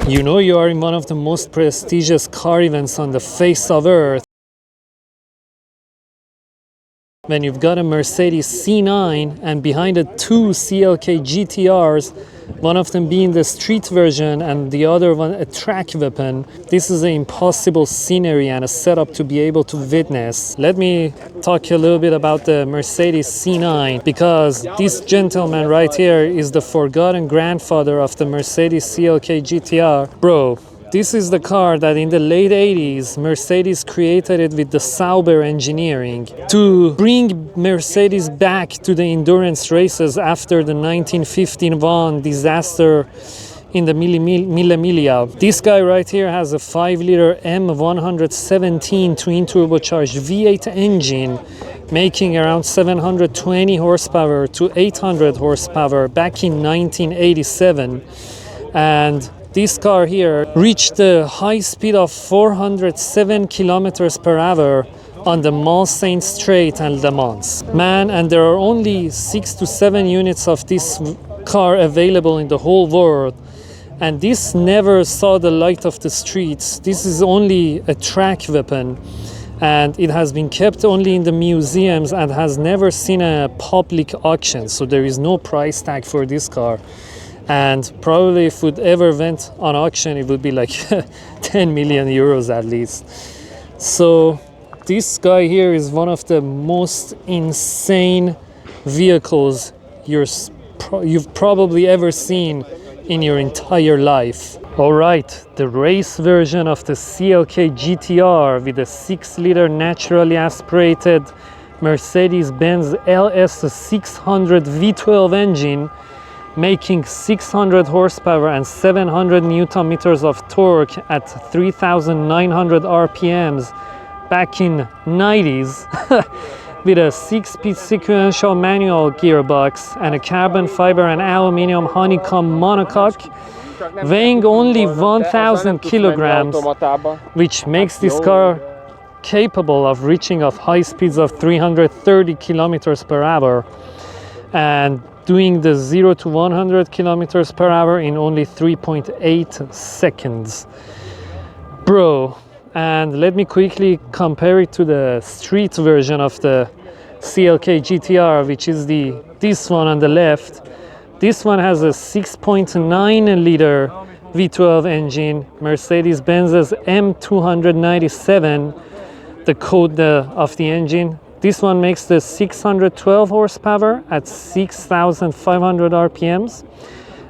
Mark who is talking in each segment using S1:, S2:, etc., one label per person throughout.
S1: You know you are in one of the most prestigious car events on the face of Earth when you've got a Mercedes C9 and behind it two CLK GTRs, one of them being the street version and the other one a track weapon. This is an impossible scenery and a setup to be able to witness. Let me talk a little bit about the Mercedes C9, because this gentleman right here is the forgotten grandfather of the Mercedes CLK GTR. Bro, this is the car that in the late 80s, Mercedes created it with the Sauber engineering to bring Mercedes back to the endurance races after the 1951 disaster in the Mille Miglia. This guy right here has a 5-liter M117 twin turbocharged V8 engine, making around 720 horsepower to 800 horsepower back in 1987. And this car here reached the high speed of 407 kilometers per hour on the Mont Saint Straight and Le Mans. Man, and there are only 6 to 7 units of this car available in the whole world. And this never saw the light of the streets. This is only a track weapon. And it has been kept only in the museums and has never seen a public auction. So there is no price tag for this car. And probably if it ever went on auction, it would be like 10 million euros at least. So this guy here is one of the most insane vehicles you've probably ever seen in your entire life. All right, the race version of the CLK GTR with a 6-liter naturally aspirated Mercedes Benz LS600 V12 engine, making 600 horsepower and 700 newton meters of torque at 3,900 RPMs back in 90s with a 6-speed sequential manual gearbox and a carbon fiber and aluminum honeycomb monocoque, weighing only 1,000 kilograms, which makes this car capable of reaching of high speeds of 330 kilometers per hour and doing the 0 to 100 kilometers per hour in only 3.8 seconds. Bro, and let me quickly compare it to the street version of the CLK GTR, which is this one on the left. This one has a 6.9 liter V12 engine, Mercedes Benz's M297, the code of the engine. This one makes the 612 horsepower at 6,500 RPMs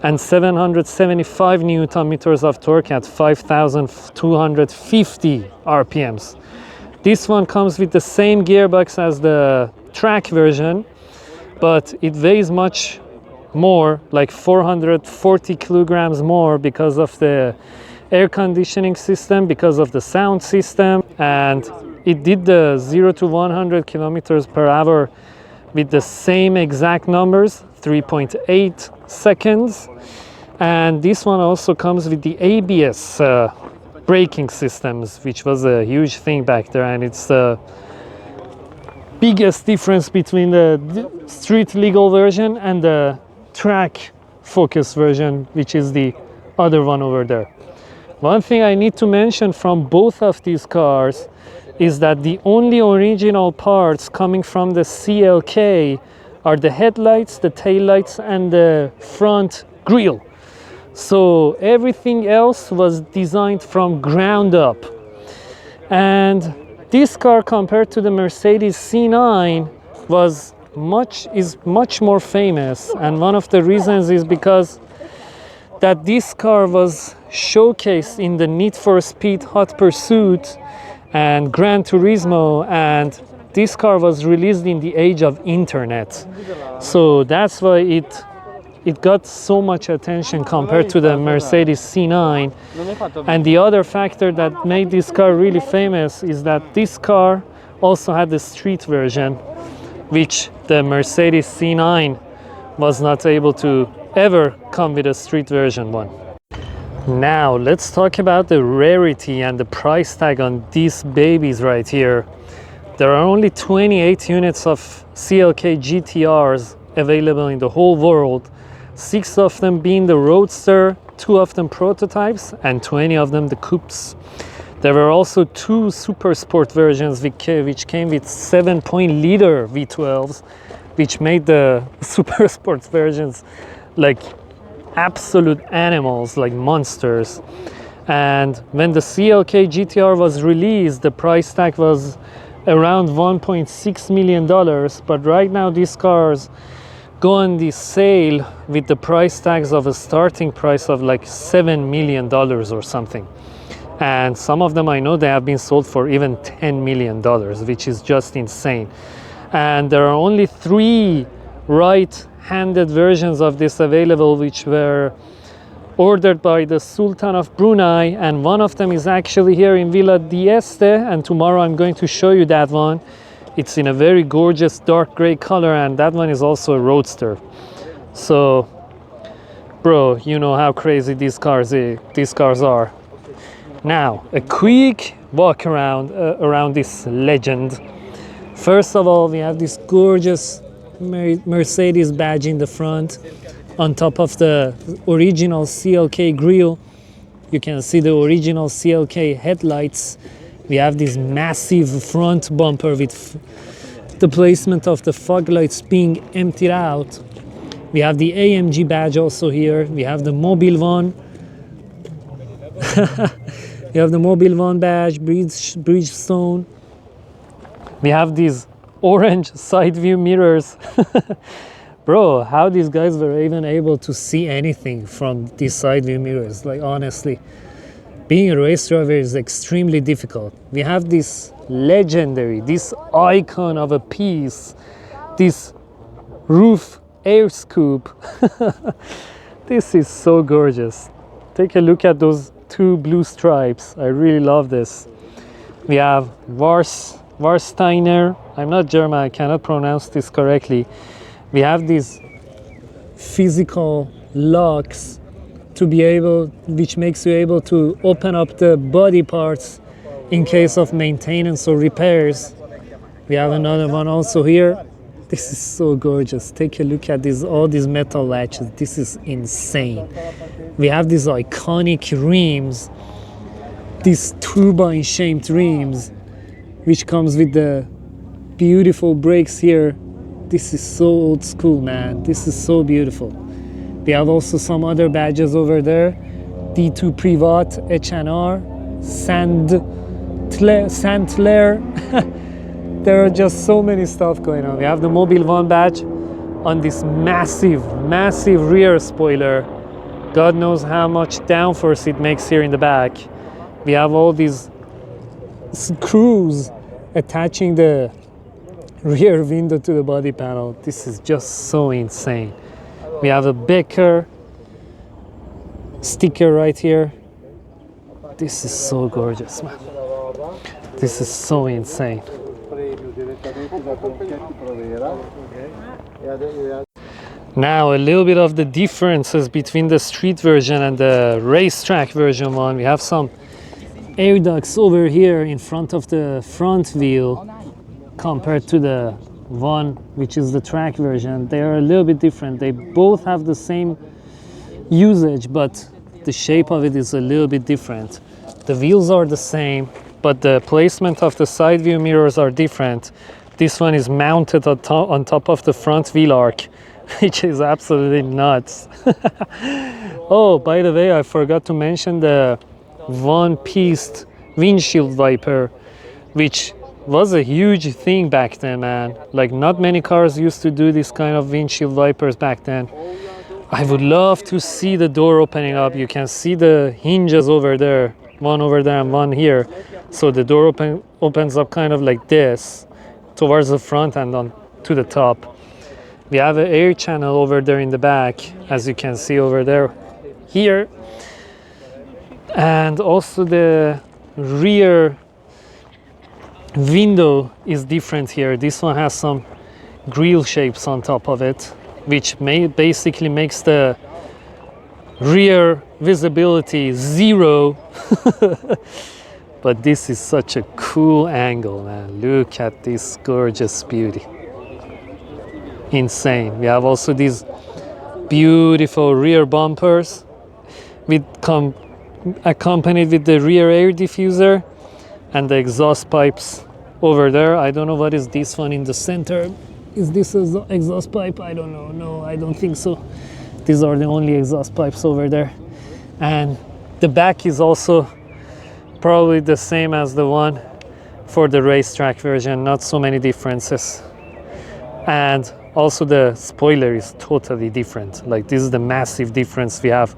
S1: and 775 newton meters of torque at 5,250 RPMs. This one comes with the same gearbox as the track version, but it weighs much more, like 440 kilograms more, because of the air conditioning system, because of the sound system, and it did the 0 to 100 kilometers per hour with the same exact numbers, 3.8 seconds. And this one also comes with the ABS braking systems, which was a huge thing back there. And it's the biggest difference between the street legal version and the track focus version, which is the other one over there. One thing I need to mention from both of these cars is that the only original parts coming from the CLK are the headlights, the taillights, and the front grille. So everything else was designed from ground up. And this car, compared to the Mercedes C9, is much more famous. And one of the reasons is because that this car was showcased in the Need for Speed Hot Pursuit and Gran Turismo, and this car was released in the age of internet. So that's why it got so much attention compared to the Mercedes C9. And the other factor that made this car really famous is that this car also had the street version, which the Mercedes C9 was not able to ever come with a street version one. Now let's talk about the rarity and the price tag on these babies right here. There are only 28 units of CLK GTRs available in the whole world, 6 of them being the Roadster, 2 of them prototypes and 20 of them the coupes. There were also 2 super sport versions which came with 7-liter V12s, which made the super sports versions like absolute animals, like monsters. And when the CLK GTR was released, the price tag was around $1.6 million, but right now these cars go on the sale with the price tags of a starting price of like $7 million or something. And some of them I know they have been sold for even $10 million, which is just insane. And there are only 3 right-handed versions of this available, which were ordered by the Sultan of Brunei, and one of them is actually here in Villa d'Este, and tomorrow I'm going to show you that one. It's in a very gorgeous dark gray color, and that one is also a roadster. So bro, you know how crazy these cars are. Now a quick walk around around this legend. First of all, we have this gorgeous Mercedes badge in the front. On top of the original CLK grille, you can see the original CLK headlights. We have this massive front bumper with the placement of the fog lights being emptied out. We have the AMG badge also here. We have the Mobile One. We have the Mobile One badge, Bridgestone. We have these orange side view mirrors. Bro, how these guys were even able to see anything from these side view mirrors, like honestly. Being a race driver is extremely difficult. We have this legendary, this icon of a piece, this roof air scoop. This is so gorgeous. Take a look at those 2 blue stripes. I really love this. We have Warsteiner. I'm not German, I cannot pronounce this correctly. We have these physical locks to be able, which makes you able to open up the body parts in case of maintenance or repairs. We have another one also here. This is so gorgeous. Take a look at this, all these metal latches. This is insane. We have these iconic rims, these turbine shaped rims, which comes with the beautiful brakes here. This is so old school, man. This is so beautiful. We have also some other badges over there. D2 Privat, H&R, Sandler. There are just so many stuff going on. We have the Mobile One badge on this massive rear spoiler. God knows how much downforce it makes here in the back. We have all these screws attaching the rear window to the body panel. This is just so insane. We have a Becker sticker right here. This is so gorgeous, man. This is so insane. Now a little bit of the differences between the street version and the racetrack version one. We have some air ducts over here in front of the front wheel compared to the one which is the track version. They are a little bit different. They both have the same usage, but the shape of it is a little bit different. The wheels are the same, but the placement of the side view mirrors are different. This one is mounted on top of the front wheel arch, which is absolutely nuts. Oh, by the way, I forgot to mention the one-pieced windshield wiper, which was a huge thing back then, man. Like, not many cars used to do this kind of windshield wipers back then. I would love to see the door opening up. You can see the hinges over there, one over there and one here. So the door opens up kind of like this towards the front and on to the top. We have an air channel over there in the back, as you can see over there here. And also the rear window is different here. This one has some grille shapes on top of it, which basically makes the rear visibility 0. But this is such a cool angle, man. Look at this gorgeous beauty. Insane. We have also these beautiful rear bumpers, come accompanied with the rear air diffuser and the exhaust pipes over there. I don't know what is this one in the center. Is this an exhaust pipe? I don't know. No, I don't think so. These are the only exhaust pipes over there. And the back is also probably the same as the one for the racetrack version, not so many differences. And also the spoiler is totally different. Like, this is the massive difference we have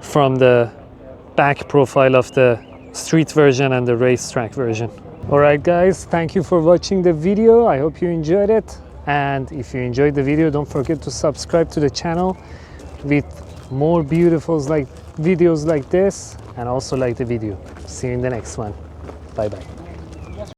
S1: from the back profile of the street version and the racetrack version. All right guys, thank you for watching the video. I hope you enjoyed it, and if you enjoyed the video, don't forget to subscribe to the channel with more beautiful videos like this, and also like the video. See you in the next one. Bye bye.